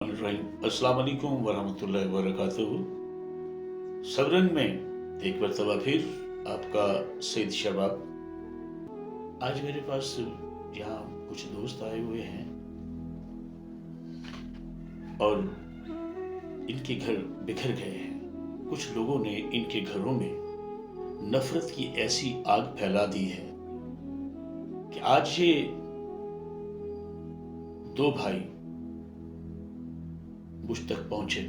अस्सलाम वालेकुम वरहमतुल्लाहि वबरकातुहू। सबरंग में एक मरतबा फिर आपका सईद शबाब। आज मेरे पास यहाँ कुछ दोस्त आए हुए हैं और इनके घर बिखर गए हैं। कुछ लोगों ने इनके घरों में नफरत की ऐसी आग फैला दी है कि आज ये दो भाई मुझ तक पहुंचे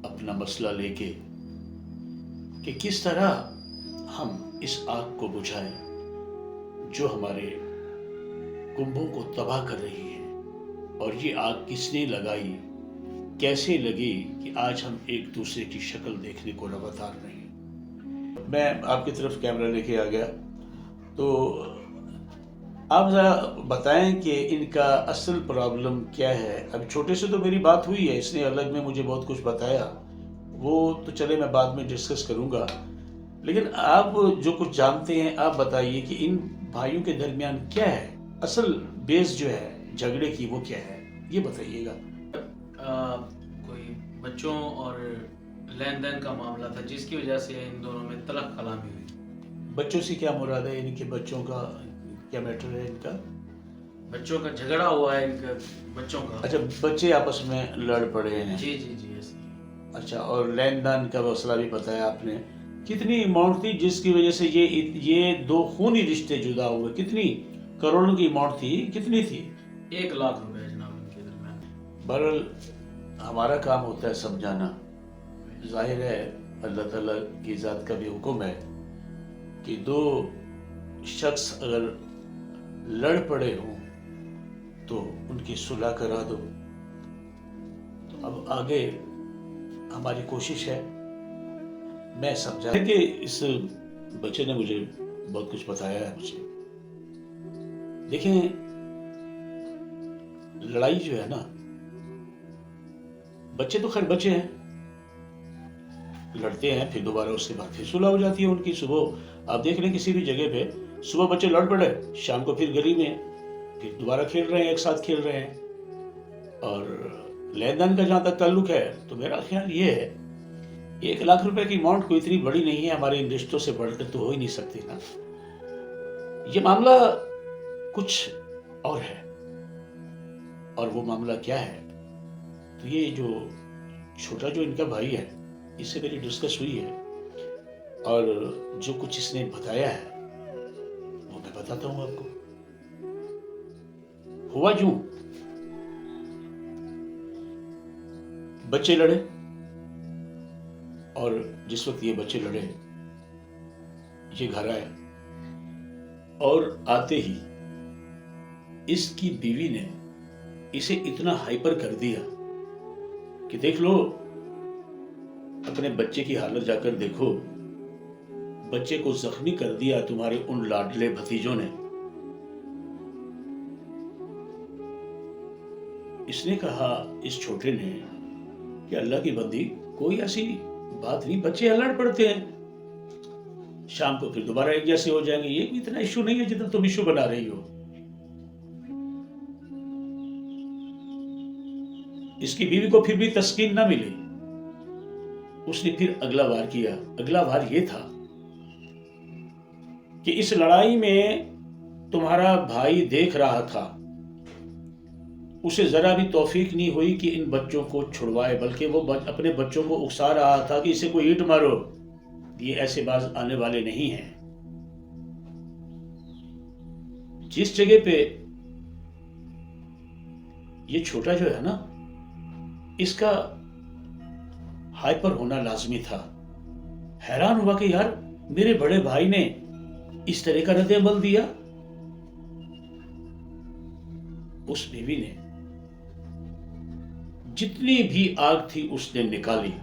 अपना मसला लेके कि किस तरह हम इस आग को बुझाएं जो हमारे कुंभों को तबाह कर रही है। और ये आग किसने लगाई, कैसे लगी कि आज हम एक दूसरे की शक्ल देखने को रवादार नहीं। मैं आपकी तरफ कैमरा लेके आ गया, तो आप ज़रा बताएं कि इनका असल प्रॉब्लम क्या है। अब छोटे से तो मेरी बात हुई है, इसने अलग में मुझे बहुत कुछ बताया, वो तो चले मैं बाद में डिस्कस करूंगा। लेकिन आप जो कुछ जानते हैं आप बताइए कि इन भाइयों के दरमियान क्या है, असल बेस जो है झगड़े की वो क्या है, ये बताइएगा। कोई बच्चों और लेन देन का मामला था जिसकी वजह से इन दोनों में तलख कलामी हुई। बच्चों से क्या मुराद है, इनके बच्चों का क्या मैटर है इनका? बच्चों का झगड़ा हुआ है, इनके बच्चों का। अच्छा, बच्चे आपस में लड़ पड़े हैं। जी जी जी ऐसे। अच्छा, और लेन देन का मसला भी बताया आपने। कितनी अमाउंट थी जिसकी वजह से ये दो खूनी रिश्ते जुदा हुए? कितनी करोड़ों की अमाउंट थी, कितनी थी? 1 लाख रुपए जनाब इनके दरमियान। बहरहाल हमारा काम होता है समझाना। जाहिर है अल्लाह ताला की ज़ात का भी हुक्म है कि दो शख्स अगर लड़ पड़े हों तो उनकी सुलह करा दो। तो अब आगे हमारी कोशिश है, मैं समझा कि इस बच्चे ने मुझे बहुत कुछ बताया है। मुझे देखें, लड़ाई जो है ना, बच्चे तो खैर बच्चे हैं, लड़ते हैं फिर दोबारा उसके बाद फिर सुलह हो जाती है उनकी। सुबह आप देख लें किसी भी जगह पे, सुबह बच्चे लड़ पड़े, शाम को फिर गली में फिर दोबारा खेल रहे हैं, एक साथ खेल रहे हैं। और लेन देन का जहाँ तक ताल्लुक है तो मेरा ख्याल ये है 1 लाख रुपए की अमाउंट कोई इतनी बड़ी नहीं है, हमारे इन रिश्तों से बढ़कर तो हो ही नहीं सकती ना। ये मामला कुछ और है, और वो मामला क्या है, तो ये जो छोटा जो इनका भाई है इससे मेरी डिस्कस हुई है, और जो कुछ इसने बताया है वो मैं बताता हूं आपको। हुआ यूं, बच्चे लड़े, और जिस वक्त ये बच्चे लड़े ये घर आया, और आते ही इसकी बीवी ने इसे इतना हाइपर कर दिया कि देख लो, अपने बच्चे की हालत जाकर देखो, बच्चे को जख्मी कर दिया तुम्हारे उन लाडले भतीजों ने। इसने कहा, इस छोटे ने, कि अल्लाह की बंदी कोई ऐसी बात नहीं, बच्चे लड़ पड़ते हैं, शाम को फिर दोबारा एक जैसे हो जाएंगे, ये भी इतना इशू नहीं है जितना तुम इशू बना रही हो। इसकी बीवी को फिर भी तस्कीन ना मिली, उसने फिर अगला वार किया। अगला वार ये था कि इस लड़ाई में तुम्हारा भाई देख रहा था, उसे जरा भी तौफीक नहीं हुई कि इन बच्चों को छुड़वाए, बल्कि वो अपने बच्चों को उकसा रहा था कि इसे कोई ईंट मारो, ये ऐसे बाज आने वाले नहीं हैं। जिस जगह पे ये छोटा जो है ना, इसका हाइपर होना लाजमी था। हैरान हुआ कि यार मेरे बड़े भाई ने इस तरह का रद्द अमल दिया। उस बीवी ने जितनी भी आग थी उसने निकाली,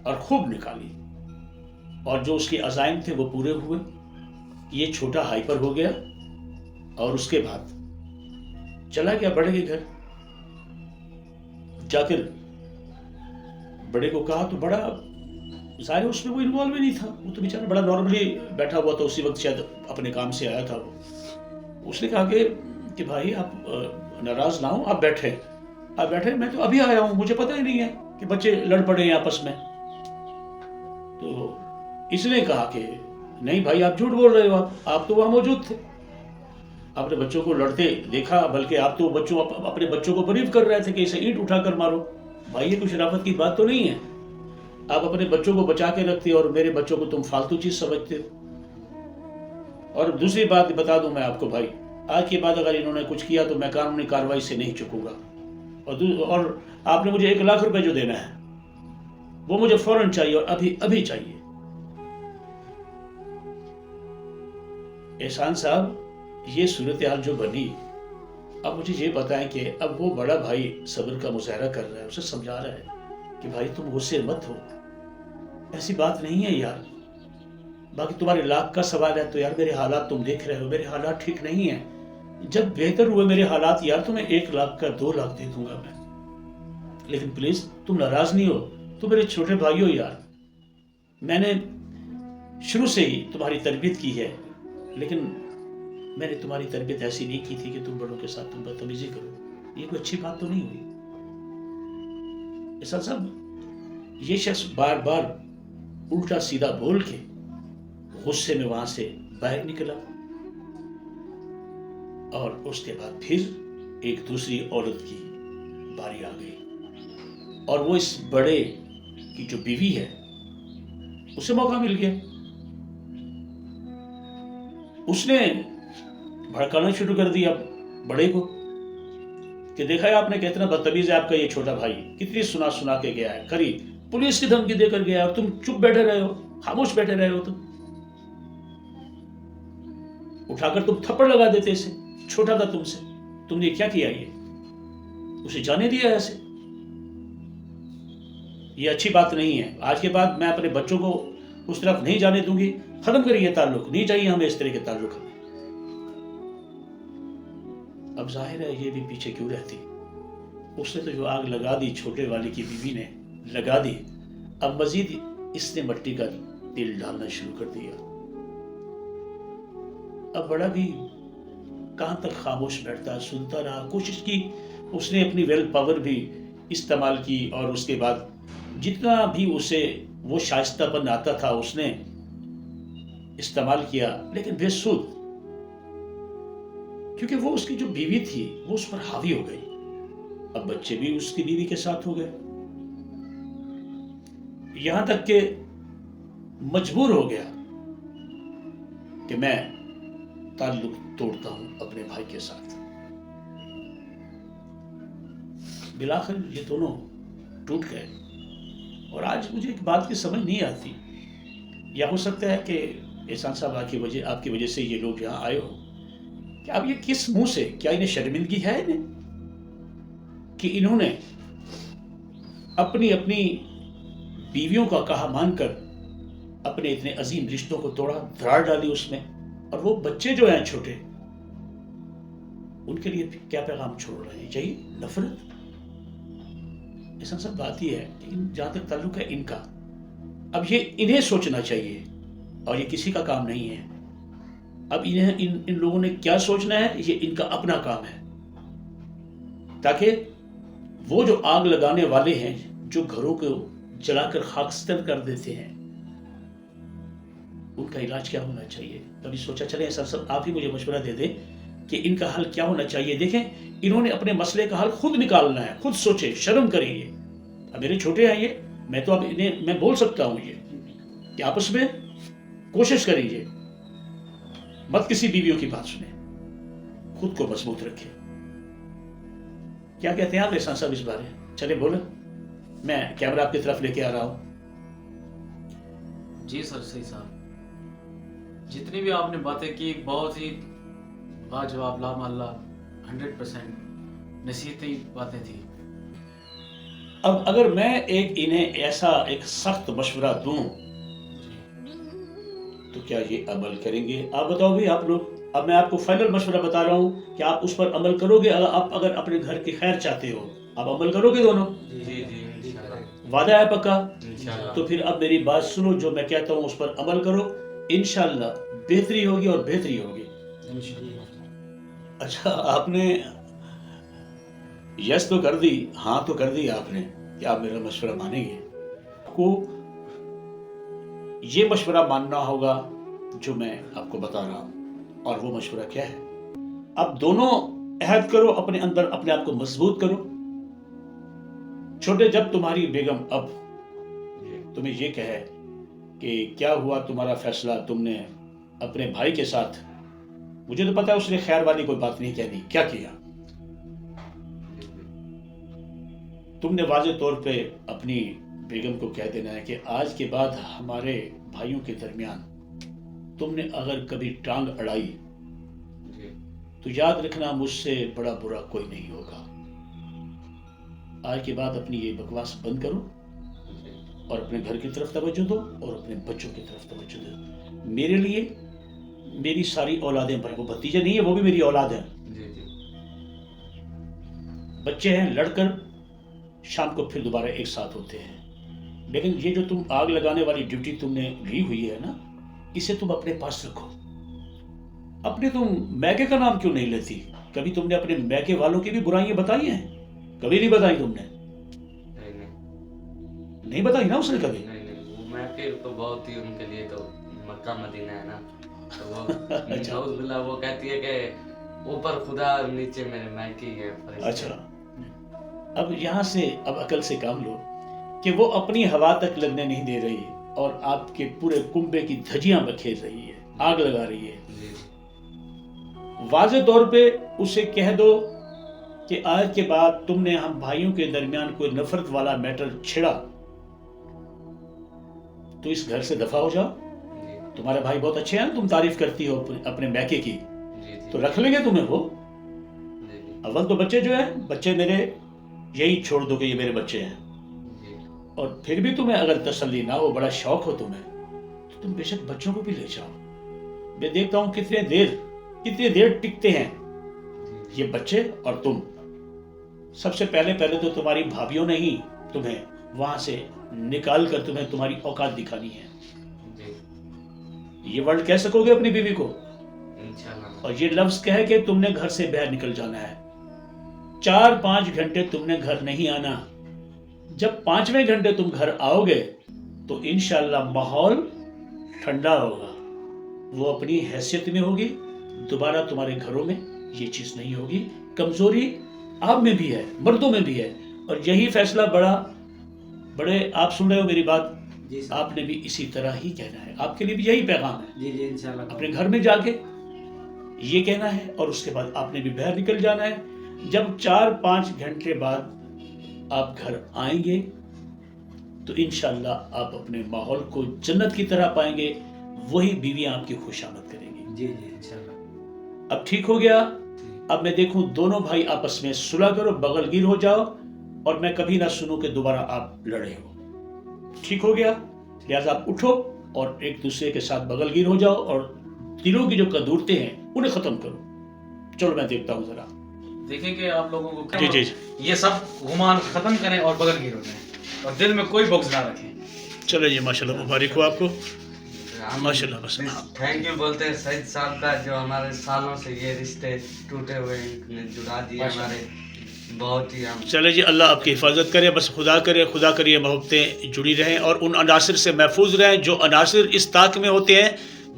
और खूब निकाली, और जो उसके अज़ाइम थे वो पूरे हुए। ये छोटा हाइपर हो गया, और उसके बाद चला गया बड़े के घर। जाकर बड़े को कहा तो बड़ा, जाहिर उसमें वो इन्वॉल्व ही नहीं था, वो तो बेचारा बड़ा नॉर्मली बैठा हुआ था, उसी वक्त शायद अपने काम से आया था वो। उसने कहा कि भाई आप नाराज ना हो, आप बैठे। आप बैठे, मैं तो अभी आया हूँ, मुझे पता ही नहीं है कि बच्चे लड़ पड़े हैं आपस में। तो इसने कहा कि नहीं भाई, आप झूठ बोल रहे हो, आप तो वहां मौजूद थे, आपने बच्चों को लड़ते देखा, बल्कि आप तो अपने बच्चों को ब्रीफ कर रहे थे कि इसे ईंट उठाकर मारो। भाई ये कोई शराफत की बात तो नहीं है, आप अपने बच्चों को बचा के रखते हो और मेरे बच्चों को तुम फालतू चीज समझते हो। और दूसरी बात बता दूं मैं आपको भाई, आज के बाद अगर इन्होंने कुछ किया तो मैं कानूनी कार्रवाई से नहीं चूकूंगा। और आपने मुझे 1 लाख रुपए जो देना है वो मुझे फौरन चाहिए और अभी अभी चाहिए। एहसान साहब, ये सूरत हाल जो बनी, अब मुझे ये बताएं कि अब वो बड़ा भाई सब्र का मुजाहरा कर रहा है, उसे समझा रहा है कि भाई तुम गुस्से मत हो, ऐसी बात नहीं है यार। बाकी तुम्हारे लाख का सवाल है तो यार मेरे हालात तुम देख रहे हो, मेरे हालात ठीक नहीं है। जब बेहतर हुए मेरे हालात यार तुम्हें 1 लाख का 2 लाख दे दूंगा मैं, लेकिन प्लीज तुम नाराज नहीं हो, तुम मेरे छोटे भाई हो यार। मैंने शुरू से ही तुम्हारी तरबियत की है, लेकिन मैंने तुम्हारी तरबियत ऐसी नहीं की थी कि तुम बड़ों के साथ तुम बदतमीजी करो। ये कोई अच्छी बात तो नहीं हुई। ऐसा सब ये शख्स बार बार उल्टा सीधा बोल के गुस्से में वहां से बाहर निकला, और उसके बाद फिर एक दूसरी औरत की बारी आ गई, और वो इस बड़े की जो बीवी है उसे मौका मिल गया। उसने भड़काना शुरू कर दिया बड़े को कि देखा है आपने कितना बदतमीज है आपका ये छोटा भाई, कितनी सुना सुना के गया है, करी पुलिस की धमकी देकर गया और तुम चुप बैठे रहे हो, खामोश बैठे रहे हो। तुम उठाकर तुम थप्पड़ लगा देते इसे, छोटा था तुमसे, तुमने क्या किया, ये उसे जाने दिया ऐसे। ये अच्छी बात नहीं है। आज के बाद मैं अपने बच्चों को उस तरफ नहीं जाने दूंगी, खत्म करिए ताल्लुक, नहीं चाहिए हमें इस तरह के ताल्लुक। अब जाहिर है ये भी पीछे क्यों रहती, उसने तो जो आग लगा दी छोटे वाले की बीवी ने लगा दी, अब मजीद इसने मट्टी का तेल डालना शुरू कर दिया। अब बड़ा भी कहां तक खामोश बैठता, सुनता रहा, कोशिश की उसने अपनी वेल पावर भी इस्तेमाल की, और उसके बाद जितना भी उसे वो शाइस्तापन आता था उसने इस्तेमाल किया, लेकिन बेसूद, क्योंकि वो उसकी जो बीवी थी वो उस पर हावी हो गई। अब बच्चे भी उसकी बीवी के साथ हो गए, यहां तक कि मजबूर हो गया कि मैं ताल्लुक तोड़ता हूं अपने भाई के साथ। बिलाखिर ये दोनों टूट गए। और आज मुझे एक बात की समझ नहीं आती, या हो सकता है कि एहसान साहब आपकी वजह से ये लोग यहाँ आए हो, कि अब ये किस मुंह से, क्या इन्हें शर्मिंदगी है इन्हें कि इन्होंने अपनी अपनी बीवियों का कहा मानकर अपने इतने अजीम रिश्तों को तोड़ा, दरार डाली उसमें, और वो बच्चे जो हैं छोटे, उनके लिए क्या पैगाम छोड़ रहे हैं, यही नफरत। ऐसा सब बात ही है। लेकिन जहां तक ताल्लुक है इनका, अब ये इन्हें सोचना चाहिए और ये किसी का काम नहीं है। अब इन्हें इन लोगों ने क्या सोचना है, ये इनका अपना काम है, ताकि वो जो आग लगाने वाले हैं, जो घरों को जलाकर खाकस्तर कर देते हैं, उनका इलाज क्या होना चाहिए। कभी सोचा, चले ऐसा सब आप ही मुझे मशवरा दे दें कि इनका हल क्या होना चाहिए। देखें, इन्होंने अपने मसले का हल खुद निकालना है, खुद सोचे, शर्म करेंगे। अब मेरे छोटे हैं ये, मैं तो अब इन्हें मैं बोल सकता हूं ये कि आपस में कोशिश करिए, मत किसी बीवियों की बात सुने, खुद को मजबूत रखें। क्या कहते हैं आप एहसान साहब इस बारे? चले बोले, मैं कैमरा आपकी तरफ लेके आ रहा हूं। जी सर, सही साहब, जितनी भी आपने बातें की बहुत ही लाजवाब, लामाल्ला, 100% नसीहती बातें थी। अब अगर मैं इन्हें ऐसा एक सख्त मशवरा दूं तो क्या ये अमल करेंगे? आप बताओ भी आप लोग। अब मैं आपको फाइनल मशवरा बता रहा हूं कि आप उस पर अमल करोगे। अगर अपने घर की खैर चाहते हो, आप अमल करोगे दोनों? जी जी, वादा है पक्का? इंशाल्लाह। तो फिर अब मेरी बात सुनो, जो मैं कहता हूं उस पर अमल करो, इंशाल्लाह बेहतरी होगी और बेहतरी होगी। अच्छा, आपने यस तो कर दी, हाँ तो कर दी आपने कि आप मेरा मशवरा मानेंगे। को ये मशवरा मानना होगा जो मैं आपको बता रहा हूं। और वो मशवरा क्या है? आप दोनों अहद करो, अपने अंदर अपने आप को मजबूत करो। छोटे, जब तुम्हारी बेगम अब तुम्हें ये कहे कि क्या हुआ तुम्हारा फैसला तुमने अपने भाई के साथ, मुझे तो पता है उसने खैर वाली कोई बात नहीं कहनी, क्या किया? तुमने वाज़े तौर पे अपनी बेगम को कह देना है कि आज के बाद हमारे भाइयों के दरमियान तुमने अगर कभी टांग अड़ाई तो याद रखना मुझसे बड़ा बुरा कोई नहीं होगा। आज के बाद अपनी ये बकवास बंद करो और अपने घर की तरफ तवज्जो दो और अपने बच्चों की तरफ तवज्जो दो। मेरे लिए मेरी सारी औलादें, भाई वो भतीजे नहीं है, वो भी मेरी औलाद है। बच्चे हैं, लड़कर शाम को फिर दोबारा एक साथ होते हैं। लेकिन ये जो तुम आग लगाने वाली ड्यूटी तुमने ली हुई है ना, इसे तुम अपने पास रखो। अपने तुम मैके का नाम क्यों नहीं लेती? कभी तुमने अपने मैके वालों की भी बुराइयां बताई हैं? कभी नहीं बताई तुमने? नहीं बताई ना उसने कभी? नहीं, वो मैके तो बहुत ही उनके लिए तो मक्का मदीना है ना, तो वो अच्छा। वो कहती है कि ऊपर खुदा और नीचे मेरे मैके ही है। अच्छा, अब यहाँ से अब अकल से काम लो कि वो अपनी हवा तक लगने नहीं दे रही और आपके पूरे कुंबे की धजियां बखेर रही है, आग लगा रही है। वाज़े तौर पे उसे कह दो कि आज के बाद तुमने हम भाइयों के दरमियान कोई नफरत वाला मैटर छेड़ा तो इस घर से दफा हो जाओ। तुम्हारे भाई बहुत अच्छे हैं, तुम तारीफ करती हो अपने मैके की, तो रख लेंगे तुम्हें वो। अव्वल तो बच्चे जो हैं, बच्चे मेरे यही छोड़ दो कि ये मेरे बच्चे हैं। और फिर भी तुम्हें अगर तसल्ली ना हो, बड़ा शौक हो तुम्हें, तो तुम बेशक बच्चों को भी ले जाओ। मैं देखता हूं कितने देर टिकते हैं ये बच्चे और तुम। सबसे पहले तो तुम्हारी भाभीियों ने ही तुम्हें वहां से निकाल कर तुम्हें तुम्हारी औकात दिखानी है। ये वर्ड कह सकोगे अपनी बीवी को? और ये लफ्ज कह के तुमने घर से बाहर निकल जाना है। 4-5 घंटे तुमने घर नहीं आना। जब 5वें घंटे तुम घर आओगे तो इंशाल्लाह माहौल ठंडा होगा, वो अपनी हैसियत में होगी। दोबारा तुम्हारे घरों में ये चीज नहीं होगी। कमजोरी आप में भी है, मर्दों में भी है, और यही फैसला बड़े आप सुन रहे हो मेरी बात, आपने भी इसी तरह ही कहना है। आपके लिए भी यही पैगाम है। जी इंशाल्लाह। अपने घर में जाके ये कहना है और उसके बाद आपने भी बाहर निकल जाना है। जब 4-5 घंटे बाद आप घर आएंगे तो इंशाल्लाह आप अपने माहौल को जन्नत की तरह पाएंगे। वही बीवियां आपकी खुशामद करेंगी। जी इंशाल्लाह। अब ठीक हो गया। अब मैं देखूं दोनों भाई आपस में सुलह करो, बगलगीर हो जाओ, और मैं कभी ना सुनूं कि दोबारा आप लड़े हो। ठीक हो गया? लिहाजा आप उठो और एक दूसरे के साथ बगलगीर हो जाओ और दिलों की जो कदूरते हैं उन्हें खत्म करो। चलो मैं देखता हूँ जरा। देखें कि आप लोगों को जी जी ये सब गुमान खत्म करें और बगलगीर हो जाएं और दिल में कोई बुग़्ज़ ना रखें। चलो जी, माशाल्लाह, मुबारक हो आपको, माशाल्लाह। बस थैंक यू बोलते हैं सईद साहब का, जो हमारे सालों से ये रिश्ते टूटे हुए इन्होंने जुड़ा दिए हमारे। बहुत ही हम चले जी, अल्लाह आपकी हिफाजत करे। बस खुदा करे मोहब्बतें जुड़ी रहें और उन अनासिर से महफूज रहें जो अनासिर इस ताक में होते हैं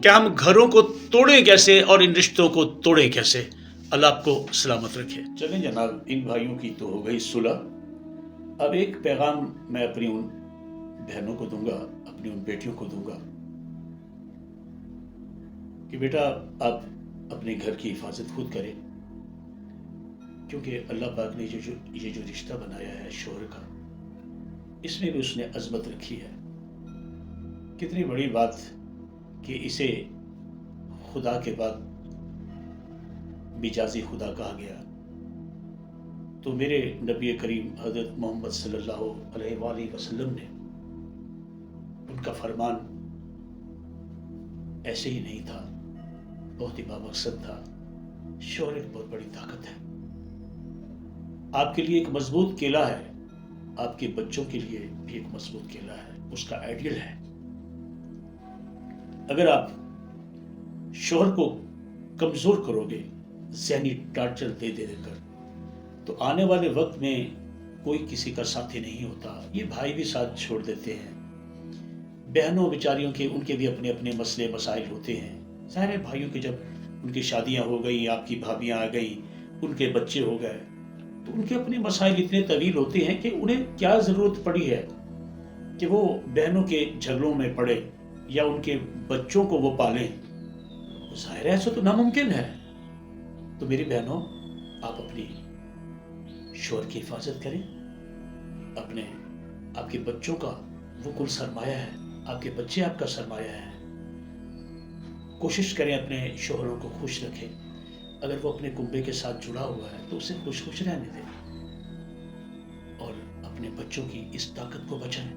कि हम घरों को तोड़ें कैसे और इन रिश्तों को तोड़ें कैसे। अल्लाह आपको सलामत रखे। चलें जनाब, इन भाइयों की तो हो गई सुलह। अब एक पैगाम मैं अपनी उन बहनों को दूंगा, अपनी उन बेटियों को दूंगा कि बेटा आप अपने घर की हिफाजत खुद करें, क्योंकि अल्लाह पाक ने ये जो रिश्ता बनाया है शोहर का, इसमें भी उसने अजमत रखी है। कितनी बड़ी बात कि इसे खुदा के बाद मिजाजी खुदा कहा गया। तो मेरे नबी करीम हज़रत मोहम्मद सल्लल्लाहु अलैहि वसल्लम ने, उनका फरमान ऐसे ही नहीं था, बहुत ही बामकसद था। शोहर एक बहुत बड़ी ताकत है। आपके लिए एक मजबूत केला है, आपके बच्चों के लिए भी एक मजबूत केला है, उसका आइडियल है। अगर आप शोहर को कमजोर करोगे ज़हनी टार्चर दे देकर, तो आने वाले वक्त में कोई किसी का साथी नहीं होता, ये भाई भी साथ छोड़ देते हैं। बहनों बेचारियों के उनके भी अपने अपने मसले मसाइल होते हैं। सारे भाइयों के जब उनकी शादियां हो गई, आपकी भाभियां आ गई, उनके बच्चे हो गए, तो उनके अपने मसाइल इतने तवील होते हैं कि उन्हें क्या ज़रूरत पड़ी है कि वो बहनों के झगड़ों में पड़े या उनके बच्चों को वो पालें। ज़ाहिर है ऐसा तो नामुमकिन है। तो मेरी बहनों, आप अपनी शौहर की हिफाजत करें, आपके बच्चों का वो कुल सरमाया है, आपके बच्चे आपका सरमाया है। कोशिश करें अपने शौहरों को खुश रखें। अगर वो अपने कुंबे के साथ जुड़ा हुआ है तो उसे खुश खुश रहने दें और अपने बच्चों की इस ताकत को बचाएं।